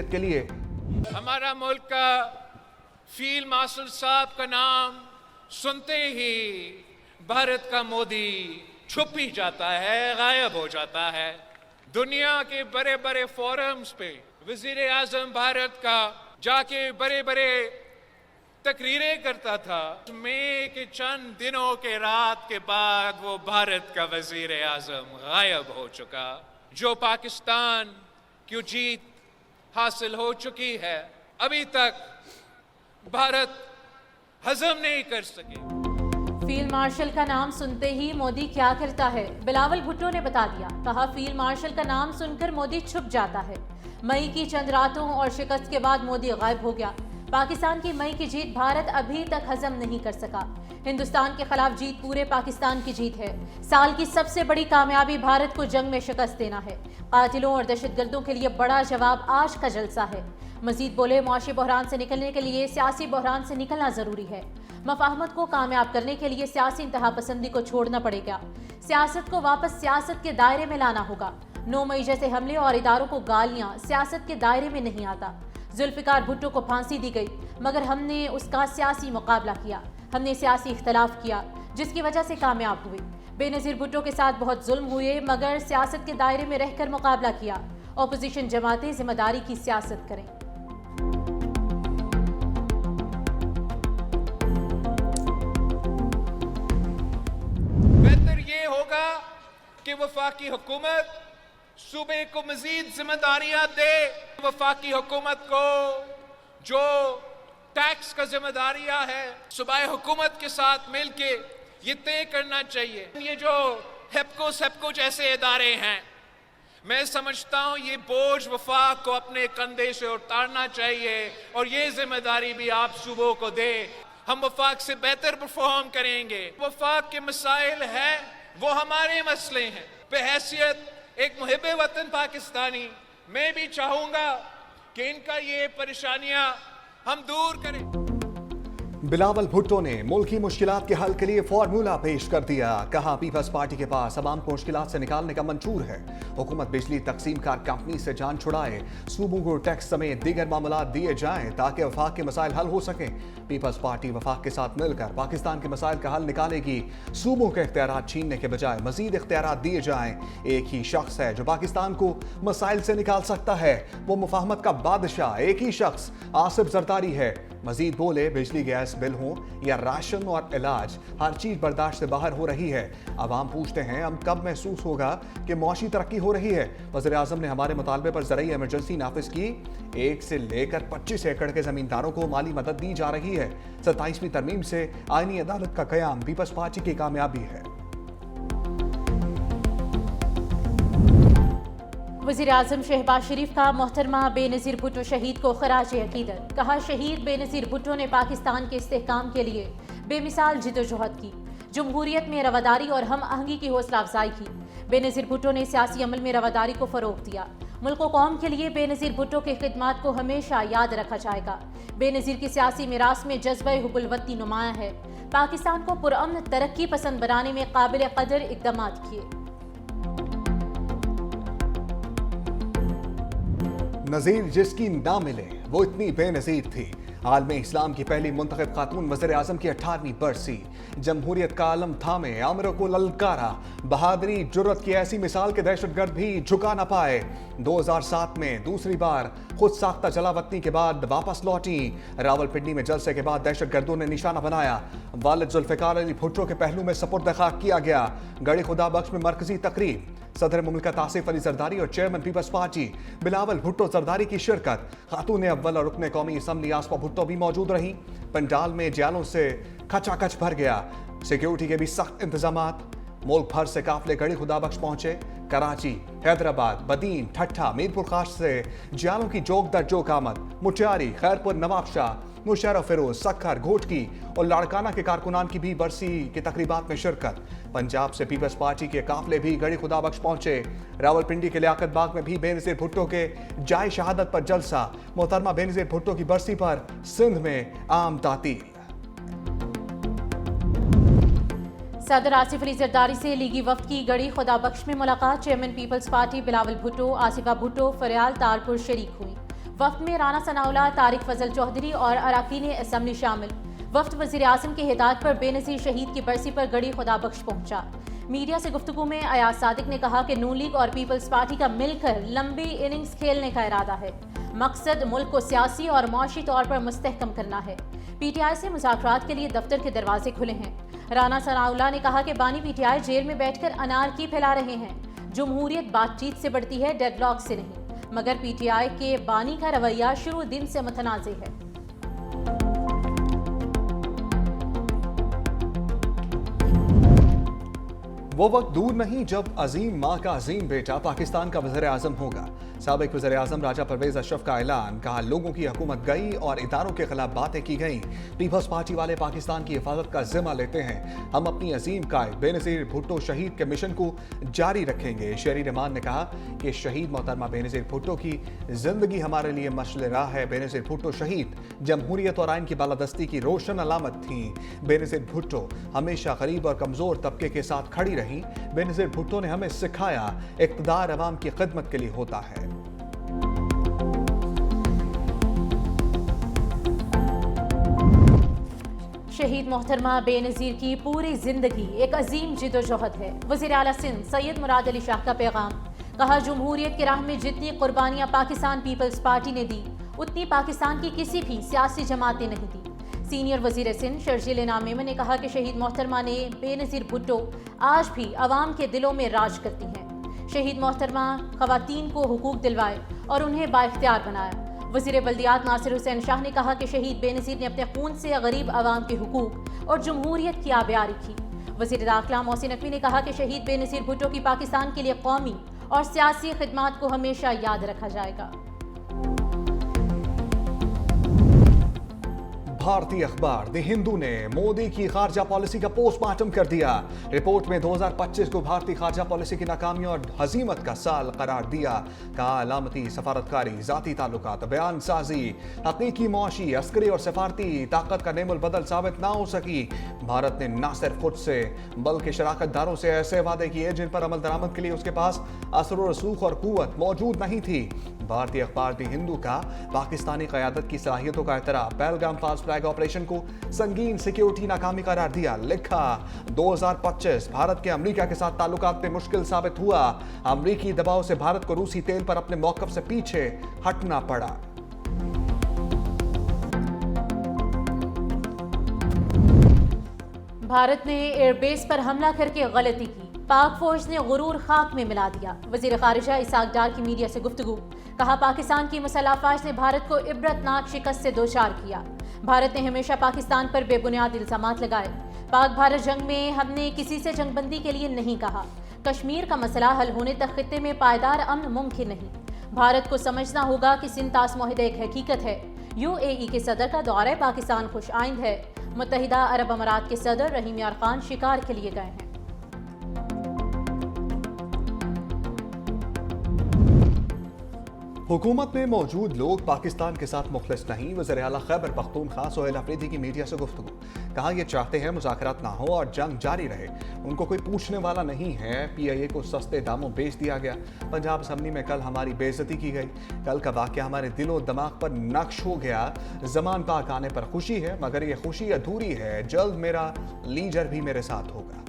शमूलियत के लिए। हमारा मुल्क का फील्ड मार्शल साहब का नाम सुनते ही भारत का मोदी छुप ही जाता है, गायब हो जाता है। दुनिया के बड़े बड़े फोरम्स पे वजीर आजम भारत का जाके बड़े बड़े तकरीरें करता था। मई के चंद दिनों के रात के बाद वो भारत का वजीर आजम गायब हो चुका। जो पाकिस्तान की जीत हासिल हो चुकी है, अभी तक भारत हजम नहीं कर सके। फील्ड मार्शल का नाम सुनते ही मोदी क्या करता है, बिलावल भुट्टो ने बता दिया। कहा, फील्ड मार्शल का नाम सुनकर मोदी छुप जाता है। मई की चंद रातों और शिकस्त के बाद मोदी गायब हो गया। पाकिस्तान की मई की जीत भारत अभी तक हजम नहीं कर सका। हिंदुस्तान के खिलाफ जीत पूरे पाकिस्तान की जीत है। साल की सबसे बड़ी कामयाबी भारत को जंग में शिकस्त देना है। कातिलों और दहशतगर्दों के लिए बड़ा जवाब आज का जलसा है। मजीद बोले, मुआशी बहरान से निकलने के लिए सियासी बहरान से निकलना जरूरी है। मफाहमत को कामयाब करने के लिए सियासी इंतहा पसंदी को छोड़ना पड़ेगा। सियासत को वापस सियासत के दायरे में लाना होगा। 9 मई जैसे हमले और इदारों को गालियां सियासत के दायरे में नहीं आता। जुल्फिकार भुट्टो को फांसी दी गई, मगर हमने उसका सियासी मुकाबला किया। हमने सियासी इख्तलाफ किया, जिसकी वजह से कामयाब हुए। बेनज़ीर भुट्टो के साथ बहुत जुल्म हुए, मगर सियासत के दायरे में रहकर मुकाबला किया। ऑपोजिशन जमातें जिम्मेदारी की सियासत करें। बेहतर ये होगा कि वफाकी हुकूमत सूबे को मजीद जिम्मेदारियां दे। वफाकी हुकूमत को जो टैक्स का जिम्मेदारियां है, सूबाई हुकूमत के साथ मिलके ये तय करना चाहिए। ये जो हेप्को सेप्को जैसे इदारे हैं, मैं समझता हूँ ये बोझ वफाक को अपने कंधे से उतारना चाहिए और ये जिम्मेदारी भी आप सूबों को दे। हम वफाक से बेहतर परफॉर्म करेंगे। वफाक के मसाइल हैं, वो हमारे मसले हैं। बहैसियत एक मुहिब्बे वतन पाकिस्तानी, मैं भी चाहूंगा कि इनका ये परेशानियां हम दूर करें। बिलावल भुट्टो ने मुल्क की मुश्किलात के हल के लिए फार्मूला पेश कर दिया। कहा, पीपल्स पार्टी के पास अवाम को मुश्किलात से निकालने का मंशूर है। हुकूमत बिजली तकसीम कार कंपनी से जान छुड़ाए, सूबों को टैक्स समेत दीगर मामला दिए जाएं ताकि वफाक के मसाइल हल हो सकें। पीपल्स पार्टी वफाक के साथ मिलकर पाकिस्तान के मसाइल का हल निकालेगी। सूबों के इख्तियारात छीनने के बजाय मजीद इख्तियारात दिए जाएं। एक ही शख्स है जो पाकिस्तान को मसाइल से निकाल सकता है, वो मुफाहमत का बादशाह एक ही शख्स आसिफ जरदारी है। मजीद बोले, बिजली गैस बिल हो या राशन और इलाज, हर चीज बर्दाश्त से बाहर हो रही है। आवाम पूछते हैं, हम कब महसूस होगा कि मुआशी तरक्की हो रही है। वज़ीर आज़म ने हमारे मुतालबे पर ज़रूरी इमरजेंसी नाफिज की। 1 से लेकर 25 एकड़ के जमींदारों को माली मदद दी जा रही है। 27वीं तरमीम से आईनी अदालत का क़याम पीपल्स पार्टी की कामयाबी है। वज़ीर आज़म शहबाज शरीफ का मोहतरमा बेनज़ीर भुट्टो शहीद को खराज अकीदत। कहा, शहीद बेनज़ीर भुट्टो ने पाकिस्तान के इस्तेहकाम के लिए बेमिसाल जिद्दोजहद की, जमहूरियत में रवादारी और हम आहंगी की हौसला अफजाई की। बेनज़ीर भुट्टो ने सियासी अमल में रवादारी को फ़रोग़ दिया। मुल्क व कौम के लिए बेनज़ीर भुट्टो की खिदमत को हमेशा याद रखा जाएगा। बेनज़ीर की सियासी मिरास में जज्बे हुब्बुल-वतनी नुमायां है। पाकिस्तान को पुरअमन तरक्की पसंद बनाने में काबिल कदर इक़दाम किए। नज़ीर जिसकी ना मिले वो इतनी बेनज़ीर थी। आलम इस्लाम की पहली मुंतखब खातून वज़ीर आज़म की 18वीं बरसी। जमहूरियत का आलम थामे, आमरों को ललकारा। बहादुरी जुर्रत की ऐसी मिसाल के दहशतगर्द भी झुका ना पाए। 2007 में दूसरी बार खुद साख्ता जलावतनी के बाद वापस लौटी। रावलपिंडी में जलसे के बाद दहशतगर्दों ने निशाना बनाया। वालिद जुल्फ़िकार अली भुट्टो के पहलू में सपुर्द खाक किया गया। गढ़ी खुदा बख्श में मरकजी तकरीब, सदर मुमलिकत आसिफ अली जरदारी और chairman peoples party Bilawal Bhutto Zardari की शिरकत। खातून अव्वल और रुकने कौमी असम्बली आसफा भुट्टो भी मौजूद रही। पंडाल में जालों से खचाखच भर गया। सिक्योरिटी के भी सख्त इंतजामात। मुल्क भर से काफिले गढ़ी खुदा बख्श पहुंचे। कराची, हैदराबाद, बदीन, ठट्ठा, मीरपुर खास से जालों की जोक दर जोक आमद। मुटियारी, खैरपुर, नवाबशाह, मुशर्रफ फिरोज, सखर, घोटकी और लाड़काना के कारकुनान की भी बरसी की तकरीबात में शिरकत। पंजाब से पीपल्स पार्टी के काफिले भी गढ़ी खुदा बख्श पहुंचे। रावलपिंडी के लियाकत बाग में भी बेनज़ीर भुट्टो के जाए शहादत पर जलसा। मोहतरमा बेनज़ीर भुट्टो की बरसी पर सिंध में आम तातील। सदर आसिफ अली जरदारी से लीगी वफ्द की गढ़ी खुदा बख्श में मुलाकात। Chairman peoples party Bilawal Bhutto, Asifa Bhutto Faryal Talpur शरीक हुई। वफ्द में राना सनाउल्लाह, तारिक फजल चौधरी और अरकान असम्बली शामिल। वफ्द वज़ीर आज़म की हिदायत पर बेनज़ीर शहीद की बरसी पर गड़ी खुदाबख्श पहुंचा। मीडिया से गुफ्तगू में अयाज सादिक ने कहा कि नून लीग और पीपल्स पार्टी का मिलकर लंबी इनिंग्स खेलने का इरादा है। मकसद मुल्क को सियासी और माशी तौर पर मुस्तहकम करना है। PTI से मुज़ाकरात के लिए दफ्तर के दरवाजे खुले हैं। राना सनाउल्लाह ने कहा कि बानी PTI जेल में बैठकर अनारकी फैला रहे हैं। जमहूरियत बातचीत से बढ़ती है, डेडलॉक से नहीं। मगर PTI के बानी का रवैया शुरू दिन से मुतनाज़ है। वो वक्त दूर नहीं जब अजीम माँ का अजीम बेटा पाकिस्तान का वज़ीर आज़म होगा। साबिक वज़ीर आज़म राजा परवेज़ अशरफ का ऐलान, कहा लोगों की हुकूमत गई और इदारों के खिलाफ बातें की गई। पीपल्स पार्टी वाले पाकिस्तान की हिफाजत का जिम्मा लेते हैं। हम अपनी अजीम कायद बेनज़ीर भुट्टो शहीद के मिशन को जारी रखेंगे। शहरी रहमान ने कहा कि शहीद मोहतरमा बेनज़ीर भुट्टो की जिंदगी हमारे लिए मशअल राह है। बेनज़ीर भुट्टो शहीद जमहूरियत और आइन की बालादस्ती की रोशन अलामत थी। बेनज़ीर भुट्टो हमेशा गरीब और कमज़ोर तबके के साथ खड़ी रही। बेनज़ीर भुट्टो ने हमें सिखाया इक़्तिदार अवाम की खिदमत के लिए होता है। शहीद मोहतरमा बेनज़ीर की पूरी जिंदगी एक अजीम जिदोजहद है। वज़ीर आला सिंध सैयद मुराद अली शाह का पैगाम, कहा जमहूरियत की राह में जितनी कुर्बानियां पाकिस्तान पीपल्स पार्टी ने दी उतनी पाकिस्तान की किसी भी सियासी जमात ने नहीं दी। सीनियर वज़ीर सिंध शर्जील इनाम मेमन ने कहा कि शहीद मोहतरमा ने बेनज़ीर भुट्टो आज भी अवाम के दिलों में राज करती हैं। शहीद मोहतरमा ख़वातीन को हुकूक दिलवाए और उन्हें बाइख्तियार बनाया। वज़ीर बल्दियात नासिर हुसैन शाह ने कहा कि शहीद बेनज़ीर ने अपने खून से गरीब अवाम के हुकूक और जमहूरियत की आबियारी की। वज़ीर दाखिला मोहसिन नकवी ने कहा कि शहीद बेनज़ीर भुट्टो की पाकिस्तान के लिए कौमी और सियासी खिदमात को हमेशा याद रखा जाएगा। भारतीय अखबार द हिंदू ने मोदी की खारजा पॉलिसी का पोस्टमार्टम कर दिया। रिपोर्ट में 2025 को भारतीय खारजा पॉलिसी की नाकामी और हजीमत का साल करार दिया। कहा अलामती सफारतकारी, जाती ताल्लुकात, बयान साजी, हकीकी मुआशी, अस्करी और सफारती ताकत का नेमुल बदल साबित ना हो सकी। भारत ने न सिर्फ खुद से बल्कि शराकतदारों से ऐसे वादे किए जिन पर अमल दरामद के लिए उसके पास असर और रसूख और कुव्वत मौजूद नहीं थी। भारतीय अखबार द हिंदू का पाकिस्तानी क़यादत की सलाहियतों का एतराफ़, पहलगाम फास्ट फ्लैग ऑपरेशन को संगीन सिक्योरिटी नाकामी करार दिया। लिखा 2025 भारत के अमेरिका के साथ ताल्लुकात में मुश्किल साबित हुआ। अमेरिकी दबाव से भारत को रूसी तेल पर अपने मौक़िफ़ से पीछे हटना पड़ा। भारत ने एयरबेस पर हमला करके गलती की, पाक फौज ने गुरूर खाक में मिला दिया। वज़ीर ख़ारिजा इसाक डार की मीडिया से गुफ्तगू, कहा पाकिस्तान की मुसल्लह अफ़वाज ने भारत को इबरतनाक शिकस्त से दोचार किया। भारत ने हमेशा पाकिस्तान पर बेबुनियाद इल्ज़ामात लगाए। पाक भारत जंग में हमने किसी से जंगबंदी के लिए नहीं कहा। कश्मीर का मसला हल होने तक खित्ते में पायदार अमन मुमकिन नहीं। भारत को समझना होगा कि सिंध तास मुआहदा एक हकीकत है। UAE के सदर का दौरा पाकिस्तान खुश आइंद है। मुत्तहिदा अरब अमारात के सदर रहीम यार खान शिकार के लिए गए हैं। हुकूमत में मौजूद लोग पाकिस्तान के साथ मुखलिस नहीं। वज़ीर आला खैबर पख्तूनख्वा सोहेल अफरीदी की मीडिया से गुफ्तगू, कहा ये चाहते हैं मुज़ाकरात ना हो और जंग जारी रहे। उनको कोई पूछने वाला नहीं है। PIA को सस्ते दामों बेच दिया गया। पंजाब असम्बली में कल हमारी बेइज्जती की गई। कल का वाक़या हमारे दिलो दिमाग पर नक्श हो गया। ज़मान पाक आने पर खुशी है, मगर ये खुशी अधूरी है। जल्द मेरा लीडर भी मेरे साथ होगा।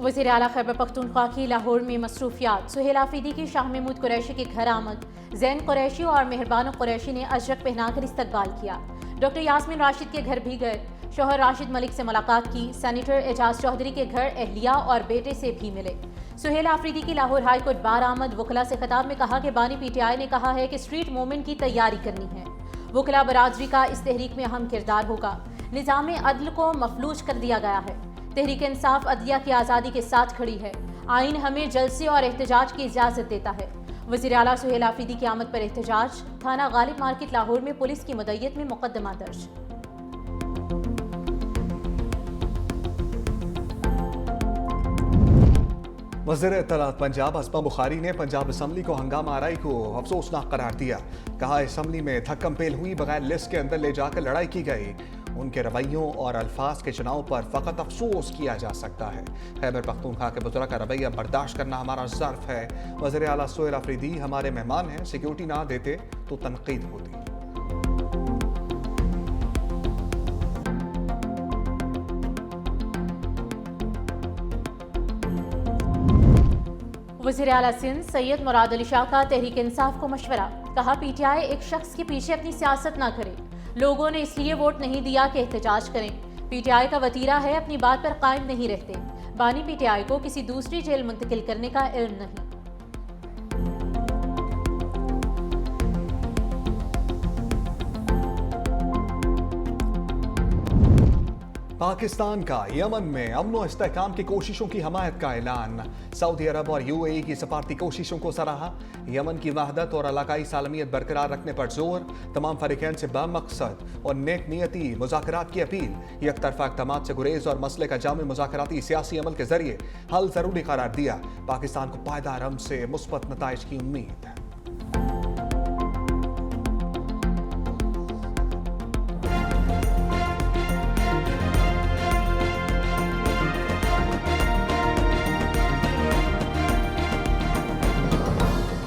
वज़ीर आला खैबर पख्तूनख्वा की लाहौर में मसरूफियात, सुहेल आफरीदी की शाह महमूद कुरैशी के घर आमद। जैन कुरैशी और मेहरबान कुरैशी ने अजरक पहनाकर इस्तकबाल किया। डॉक्टर यास्मीन राशिद के घर भी गए। शौहर राशिद मलिक से मुलाकात की। सेनेटर एजाज चौधरी के घर अहलिया और बेटे से भी मिले। सुहेल आफरीदी की लाहौर हाई कोर्ट बार आमद। वकला से खिताब में कहा कि बानी PTI ने कहा है कि स्ट्रीट मूवमेंट की तैयारी करनी है। वकला बरादरी का इस तहरीक में अहम किरदार होगा। निज़ाम अदल को मफलूज कर दिया गया है। तहरीक इंसाफ अदलिया की आज़ादी के साथ खड़ी है। आइन हमें जलसे और एहतजाज की इजाज़त देता है। वज़ीर आला सुहेल आफरीदी की आमद पर एहतजाज। थाना गालिब मार्केट लाहौर में पुलिस की मदय्यत में मुकदमा दर्ज। वज़ीर इत्तलात पंजाब असमा बुखारी ने पंजाब असम्बली को हंगामा आराई को अफसोसनाक करार दिया। कहा असम्बली में थक्कम पेल हुई, बगैर लिस्ट के अंदर ले जाकर लड़ाई की गई। उनके रवैयों और अल्फाज के चुनाव पर फ़कत अफसोस किया जा सकता है। खैबर पख्तूनख्वा के बुज़ुर्ग का रवैया बर्दाश्त करना हमारा ज़र्फ़ है। वज़ीर आला सोहेल अफरीदी हमारे मेहमान हैं, सिक्योरिटी ना देते तो तनकीद होती। वज़ीर आला सिंध सैयद मुराद अली शाह का तहरीक इंसाफ को मशवरा। कहा पीटीआई एक शख्स के पीछे अपनी सियासत ना करे। लोगों ने इसलिए वोट नहीं दिया कि एहतजाज करें। पीटीआई का वतीरा है, अपनी बात पर कायम नहीं रहते। बानी पीटीआई को किसी दूसरी जेल मुंतकिल करने का इल्म नहीं। पाकिस्तान का यमन में अमन और इस्तेहकाम की कोशिशों की हमायत का ऐलान। सऊदी अरब और यूएई की सफारती कोशिशों को सराहा। यमन की वहदत और इलाकाई सालमियत बरकरार रखने पर जोर। तमाम फरीकैन से बामकसद और नेक नियती मुज़ाकरात की अपील। यकतरफा इक़दामात से गुरेज और मसले का जामे मुज़ाकराती सियासी अमल के जरिए हल ज़रूरी करार दिया। पाकिस्तान को पायदार अमन से मुस्बत नताइज की उम्मीद।